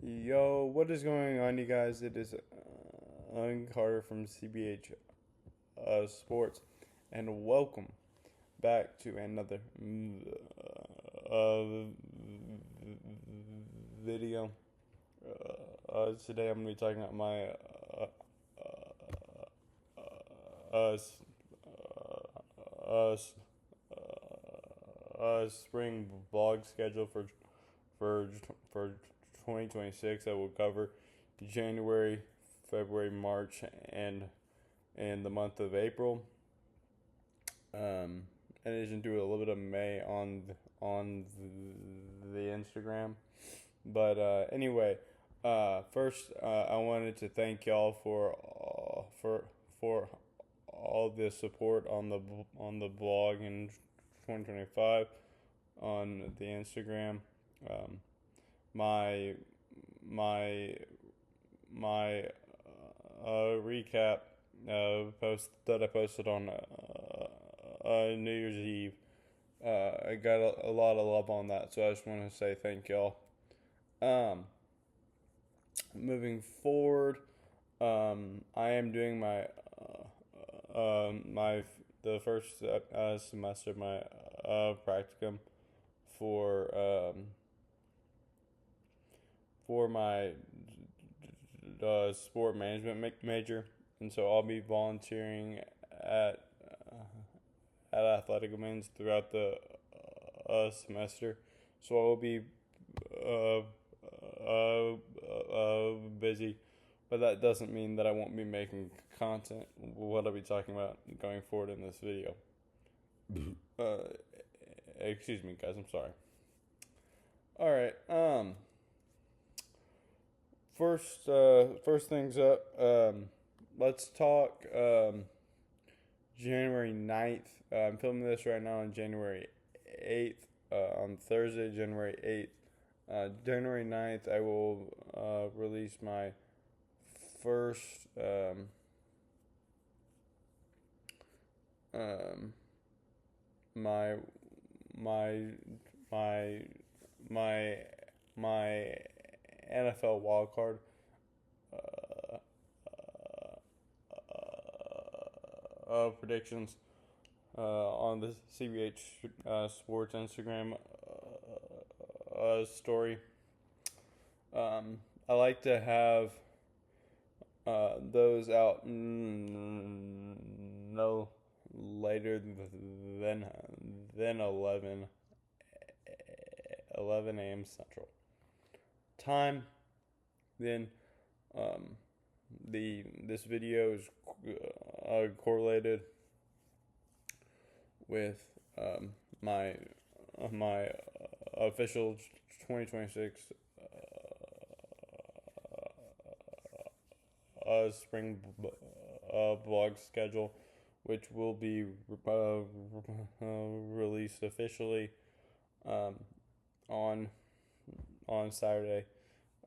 Yo, what is going on, you guys? It is Carter from CBH Sports, and welcome back to another video. Today I'm going to be talking about my uh, uh, spring vlog schedule for for 2026 that will cover January, February, March, and the month of April. In addition to a little bit of May on the Instagram. But anyway, first I wanted to thank y'all for all the support on the blog in 2025 on the Instagram. Um, my my my recap post that I posted on New Year's Eve. I got a lot of love on that, so I just want to say thank y'all. Um, Moving forward, I am doing my the first semester of my practicum for my sport management major, and so I'll be volunteering at at athletic events throughout the semester. So I will be uh, busy, but that doesn't mean that I won't be making content. What I'll be talking about going forward in this video. uh, Excuse me, guys. I'm sorry. All right. First things up. Let's talk. January 9th. I'm filming this right now on January 8th. On Thursday, January 8th. January 9th, I will release my first um, my my my my my NFL wild card uh, predictions on the CBH Sports Instagram story. I like to have those out no later than 11 a.m. Central Time. Then um, this video is correlated with my official 2026 spring blog schedule, which will be released officially um, on Saturday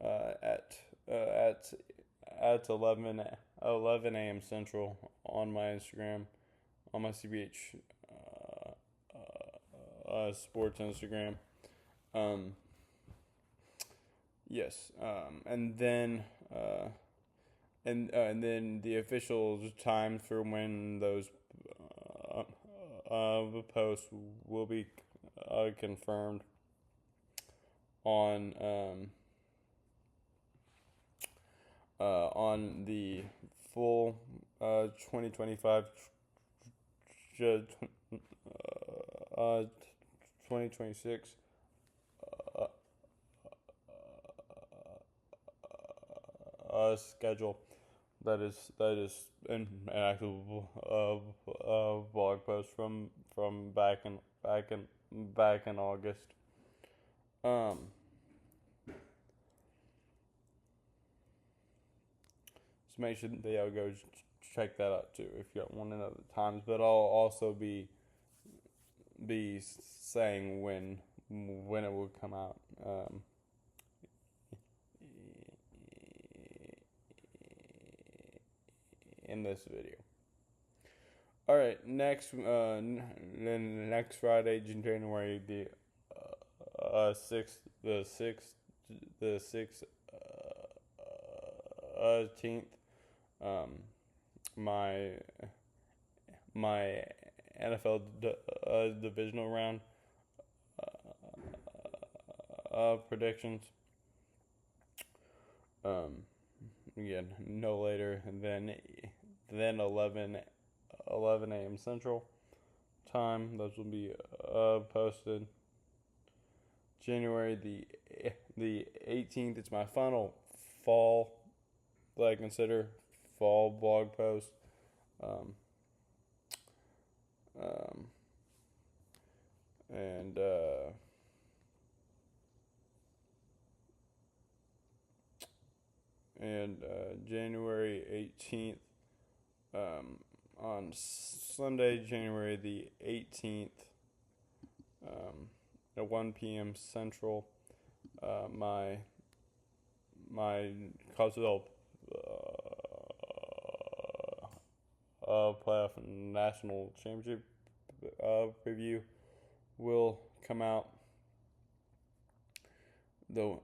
at at 11 a.m. Central on my Instagram, on my CBH Sports Instagram. Um, yes, and then the official time for when those posts will be confirmed on on the full 2025 uh, 2026 schedule. That is an actual blog post from back in August. Um, so make sure that y'all go check that out too if you want to know the times. But I'll also be saying when it will come out. In this video. All right, then next Friday, January the 6th, the 6th 18th. My my NFL divisional round predictions. Again, no later than 11 a.m. Central time. Those will be posted. January the 18th. It's my final fall, that I consider fall blog post. Um, um, and January 18th, on Sunday, January the 18th, at 1 p.m. Central, my college football playoff national championship preview will come out. Though,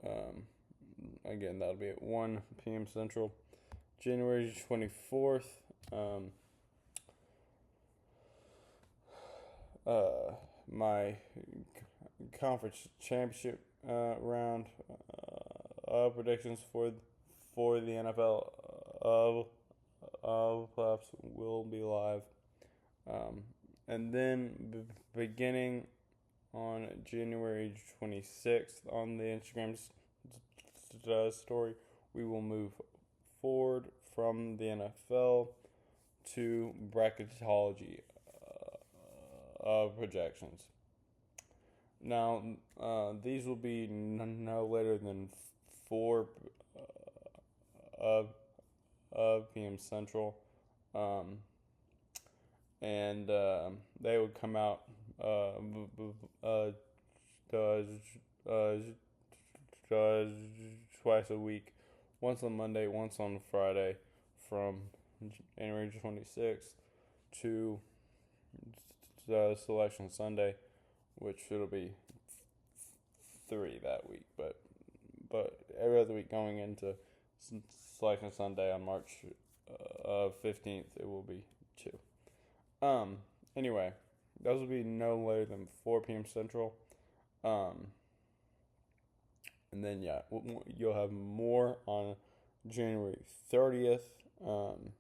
again, that'll be at 1 p.m. Central. January 24th, my conference championship round predictions for the NFL playoffs will be live. And then beginning on January 26th on the Instagram story, we will move forward from the NFL to bracketology projections. Now, these will be no later than 4 p.m. Central, and they would come out twice a week, once on Monday, once on Friday, from January 26th to Selection Sunday, which it'll be 3 that week, but every other week going into Selection Sunday on March 15th, it will be 2. Anyway, those will be no later than 4 p.m. Central. And then, yeah, you'll have more on January 30th. On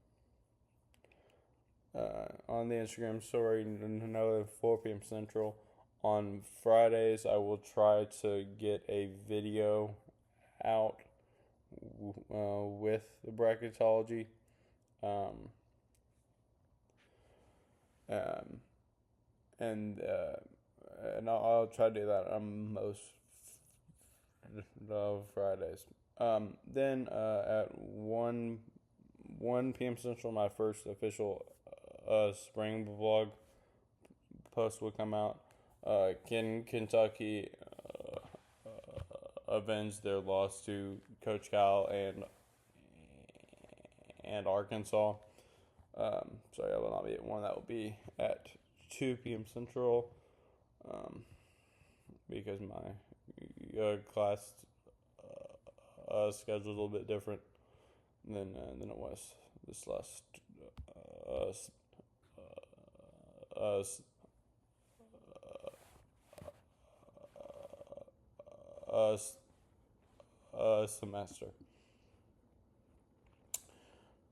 the Instagram story, no later than 4 p.m. Central. On Fridays, I will try to get a video out with the bracketology. And I'll try to do that on most Fridays. Then at 1 p.m. Central, my first official spring vlog post will come out. Kentucky avenged their loss to Coach Cal and Arkansas. So yeah, will not be at 1. That will be at 2 p.m. Central. Because my class schedule is a little bit different than it was this last semester.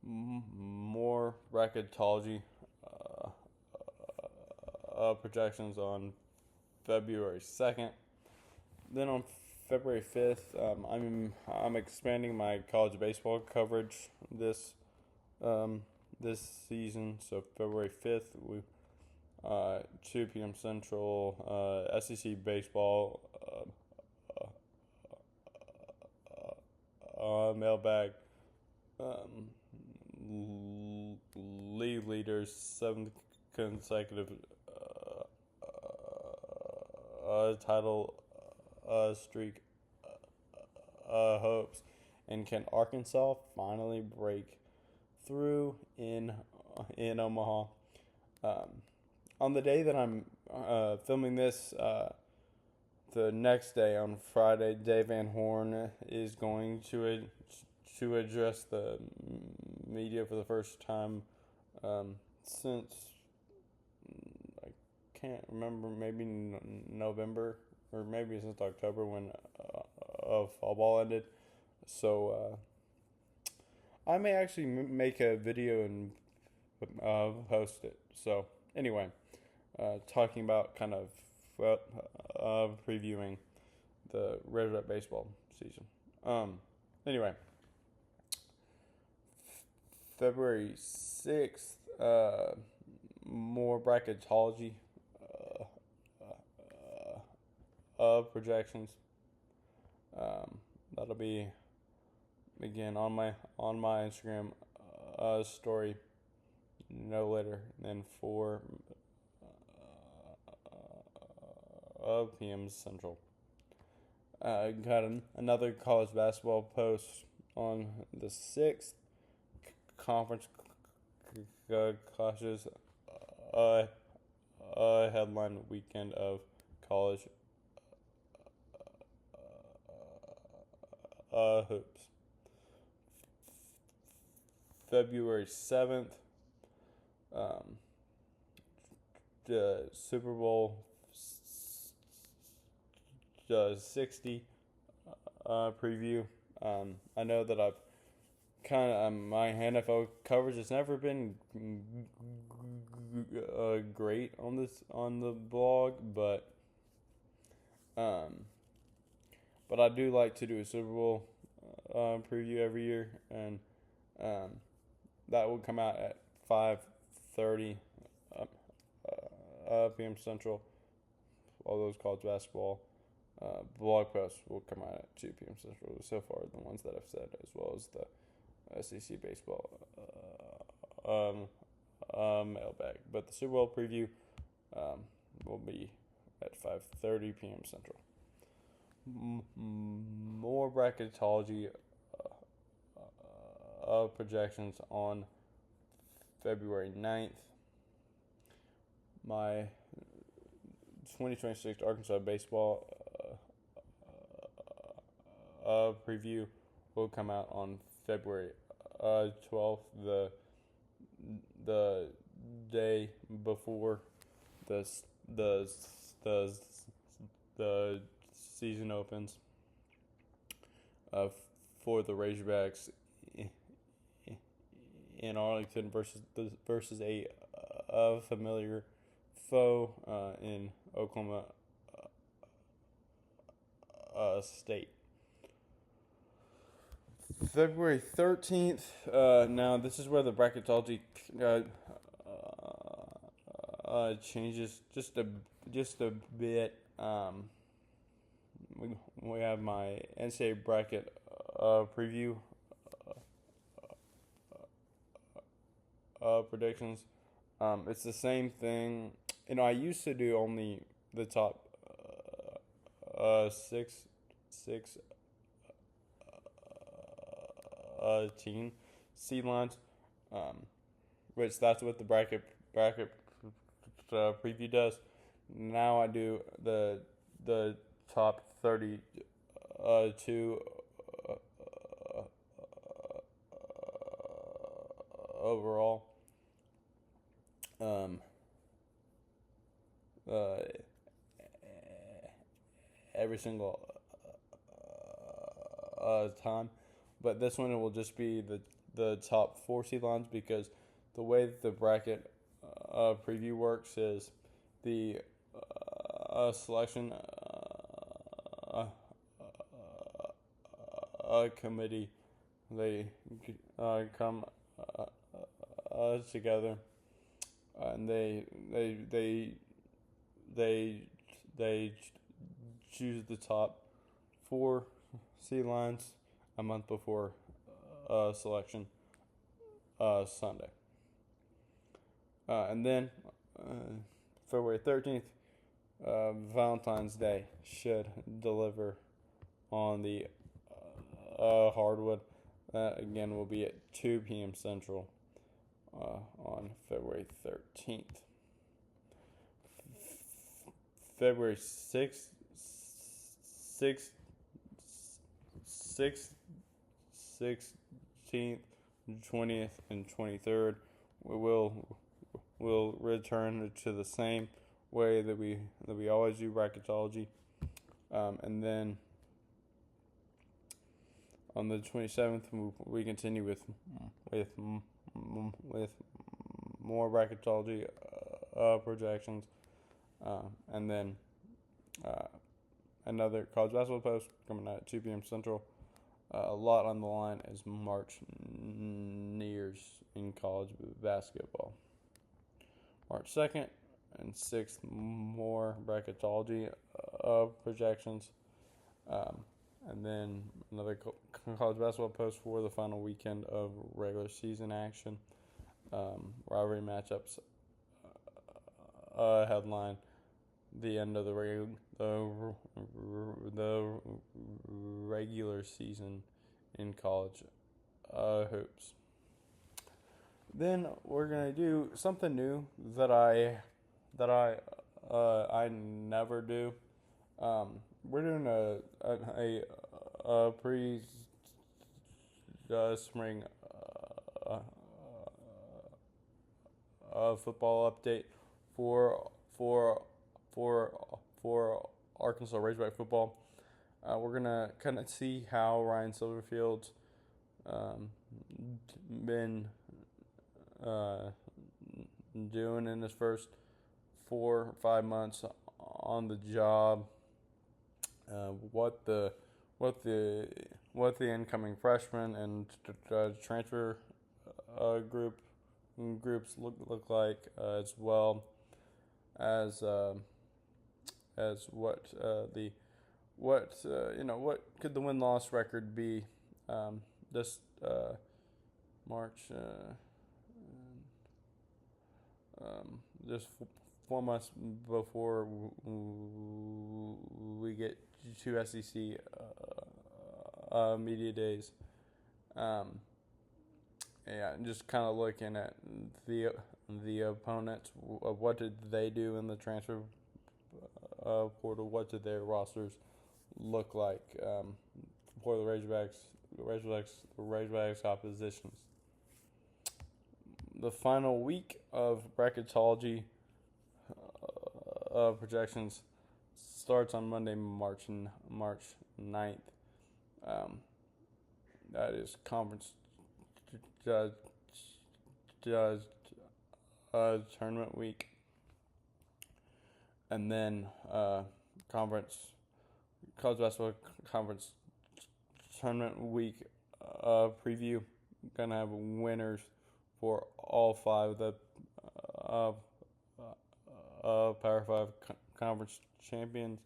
More bracketology projections on February 2nd. Then on February 5th, I'm expanding my college baseball coverage this season. So February 5th, 2 p.m. Central, SEC baseball mailbag. League leaders, 7th consecutive title streak hopes, and can Arkansas finally break through in Omaha? On the day that I'm filming this, the next day on Friday, Dave Van Horn is going to to address the media for the first time since I can't remember, maybe November or maybe since October when fall ball ended. So I may actually make a video and post it. So anyway, talking about kind of previewing the Red Rep baseball season. Anyway, February 6th, more bracketology projections. That'll be again on my Instagram story no later than 4 p.m. Central. Got another college basketball post on the 6th. Conference clashes headline weekend of college hoops. February 7th, the Super Bowl 60 preview. I know that I've kind of my NFL coverage has never been great on the blog, but I do like to do a Super Bowl preview every year, and that will come out at 5:30 p.m. Central. All those college basketball blog posts will come out at 2 p.m. Central. So far, the ones that I've said, as well as the SEC baseball mailbag. But the Super Bowl preview will be at 5:30 p.m. Central. More bracketology projections on February 9th. My 2026 Arkansas baseball preview will come out on February 12th, the day before the season opens for the Razorbacks in Arlington versus a familiar foe in Oklahoma State. February 13th. Now this is where the bracketology changes just a bit. We have my NCAA bracket preview predictions. It's the same thing. I used to do only the top six team seed lines, which that's what the bracket preview does. Now I do the top 32 overall. Every single time, but this one it will just be the top 4 seed lines, because the way that the bracket preview works is the selection committee, they come together, and they choose the top 4 seed lines a month before selection Sunday. And then February 13th, Valentine's Day should deliver on the hardwood. That again will be at 2 p.m. Central on February 13th. February 6th, 16th, 20th, and 23rd. We'll return to the same way that we always do bracketology, and then on the 27th we continue with more bracketology projections, and then another college basketball post coming out at 2 p.m. Central. A lot on the line as March nears in college basketball. March 2nd and 6th, more bracketology projections. And then another college basketball post for the final weekend of regular season action. Rivalry matchups headline the end of the regular season in college hoops. Then we're gonna do something new that I never do. We're doing a pre spring football update for Arkansas Razorback football. We're gonna kind of see how Ryan Silverfield's been doing in his first 4 or 5 months on the job. What the incoming freshmen and transfer groups look like, as well as what could the win-loss record be this March, just 4 months before we get to SEC media days. Just kind of looking at the opponents. What did they do in the transfer portal? What did their rosters look like for the Razorbacks oppositions? The final week of bracketology projections starts on Monday, March 9th. That is conference tournament week, and then college basketball conference tournament week preview. Gonna have winners for all 5 of the Power 5 conference championship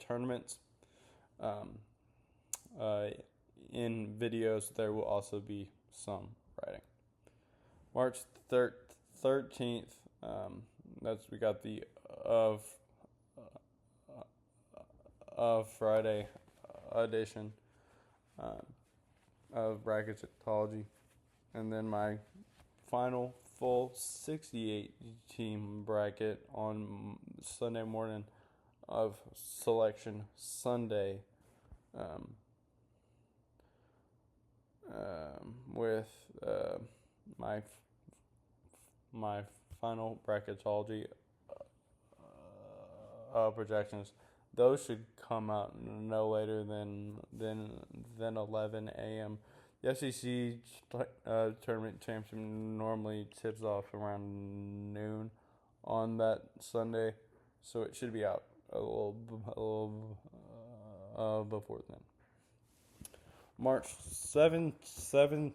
tournaments. In videos, there will also be some writing. March 13th. We got the Friday edition of bracketology, and then my final full 68 team bracket on Sunday morning of Selection Sunday, with my final bracketology projections. Those should come out no later than 11 a.m. The SEC tournament championship normally tips off around noon on that Sunday, so it should be out a little before then. March 17th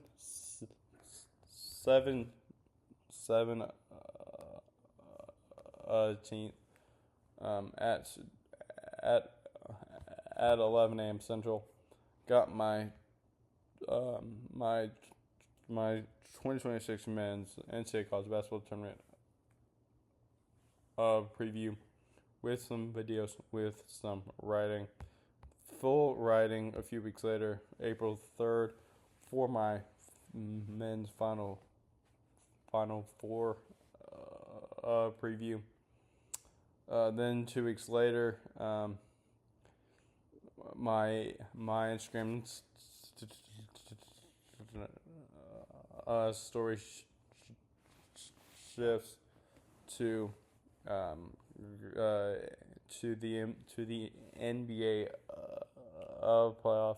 at 11 a.m. Central. Got my 2026 men's NCAA college basketball tournament preview with some videos, with some writing. Full writing a few weeks later, April 3rd, for my men's Final Four preview. Then 2 weeks later, my Instagram story shifts to um, to the NBA playoffs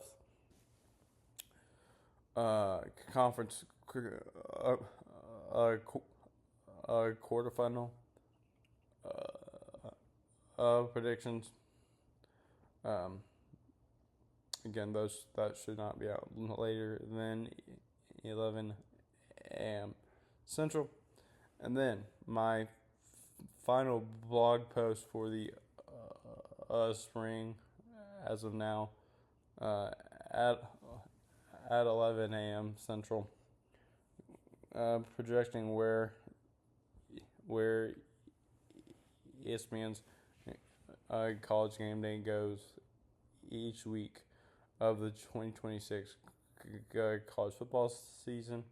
conference uh, quarterfinal predictions. Um, Again, those that should not be out later than 11 a.m. Central. And then my final blog post for the spring, as of now, uh, at 11 a.m. Central, projecting where ESPN's College Game Day goes each week of the 2026 college football season.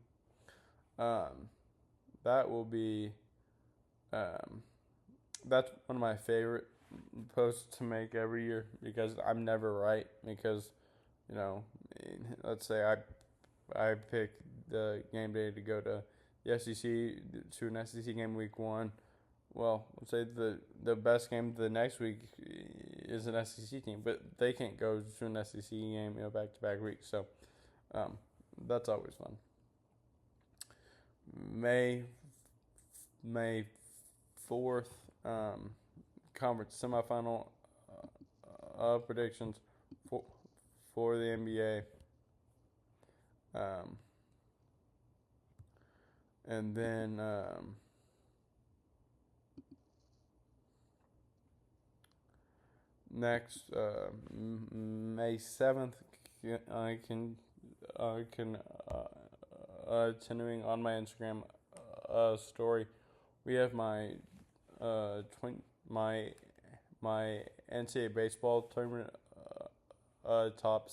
That will be that's one of my favorite posts to make every year because I'm never right. Because let's say I pick the game day to go to the SEC to an SEC game week 1. Well, let's say the best game the next week is an SEC team, but they can't go to an SEC game back to back weeks. So that's always fun. May 4th, conference semifinal predictions for the NBA. And then next May 7th, I can continuing on my Instagram story. We have my my NCAA baseball tournament top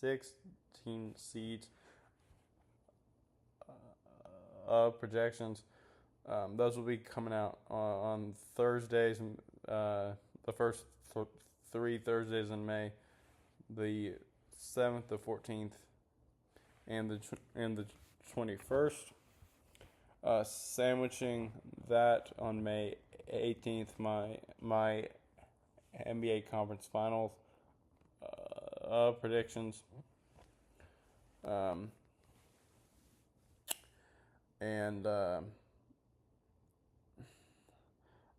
16 seeds projections. Those will be coming out on Thursdays, the first 3 Thursdays in May, the 7th, the 14th, and the 21st. Sandwiching that on May 18th, my NBA conference finals predictions. And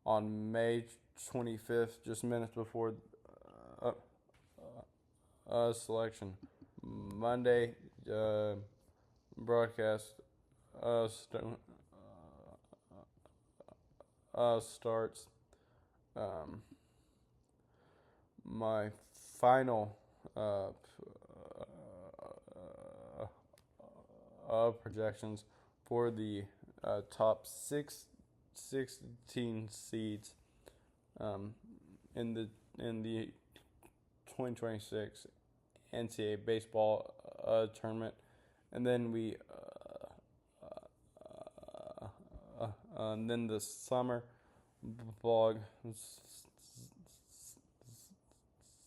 on May 25th, just minutes before selection, Monday broadcast starts. My final projections for the top 16 seeds in the 2026 NCAA baseball tournament, and then and then the summer blog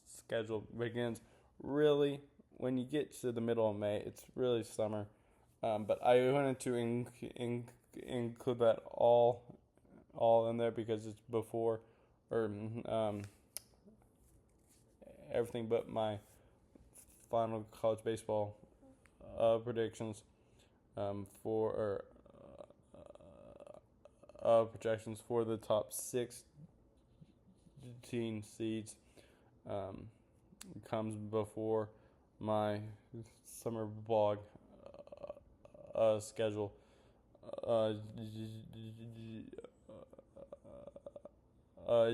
schedule begins really when you get to the middle of May. It's really summer, but I wanted to include that all in there because it's before or everything but my final college baseball predictions for projections for the top 16 seeds comes before my summer blog schedule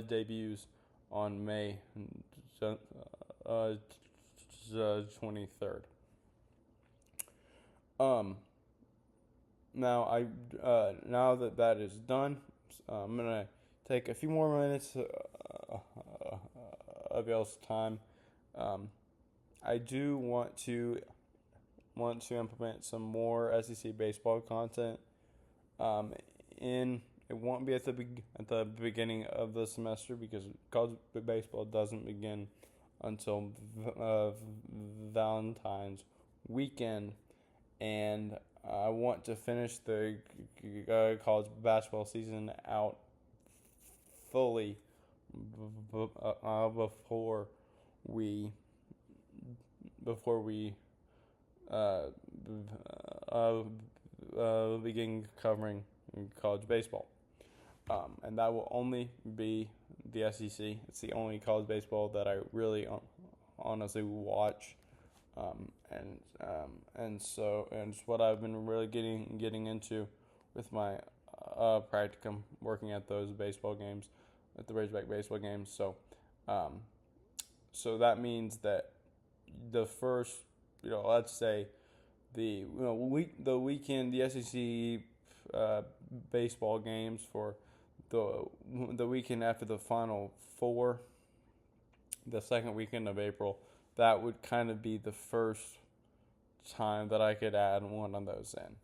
debuts on May 23rd. Now that is done, I'm gonna take a few more minutes of y'all's time. I do want to implement some more SEC baseball content. It won't be at the beginning of the semester because college baseball doesn't begin until Valentine's weekend, and I want to finish the college basketball season out fully before we before we uh, begin covering college baseball. And that will only be the SEC. It's the only college baseball that I really honestly watch, and it's what I've been really getting into with my practicum, working at those baseball games, at the Razorback baseball games. Um, so that means that the first, let's say the weekend, the SEC baseball games for the weekend after the Final Four, the second weekend of April, that would kind of be the first time that I could add one of those in.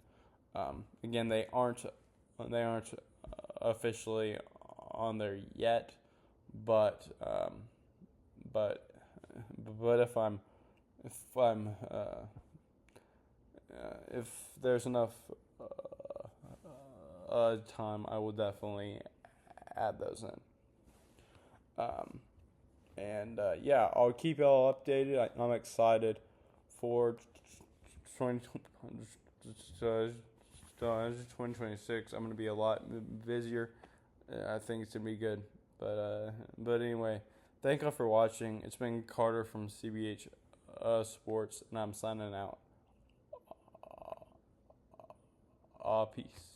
Again, they aren't officially on there yet, but but if I'm if there's enough time, I will definitely add those in. I'll keep y'all updated. I'm excited for 2026. I'm going to be a lot busier. I think it's going to be good. But anyway, thank you for watching. It's been Carter from CBH Sports, and I'm signing out. Peace.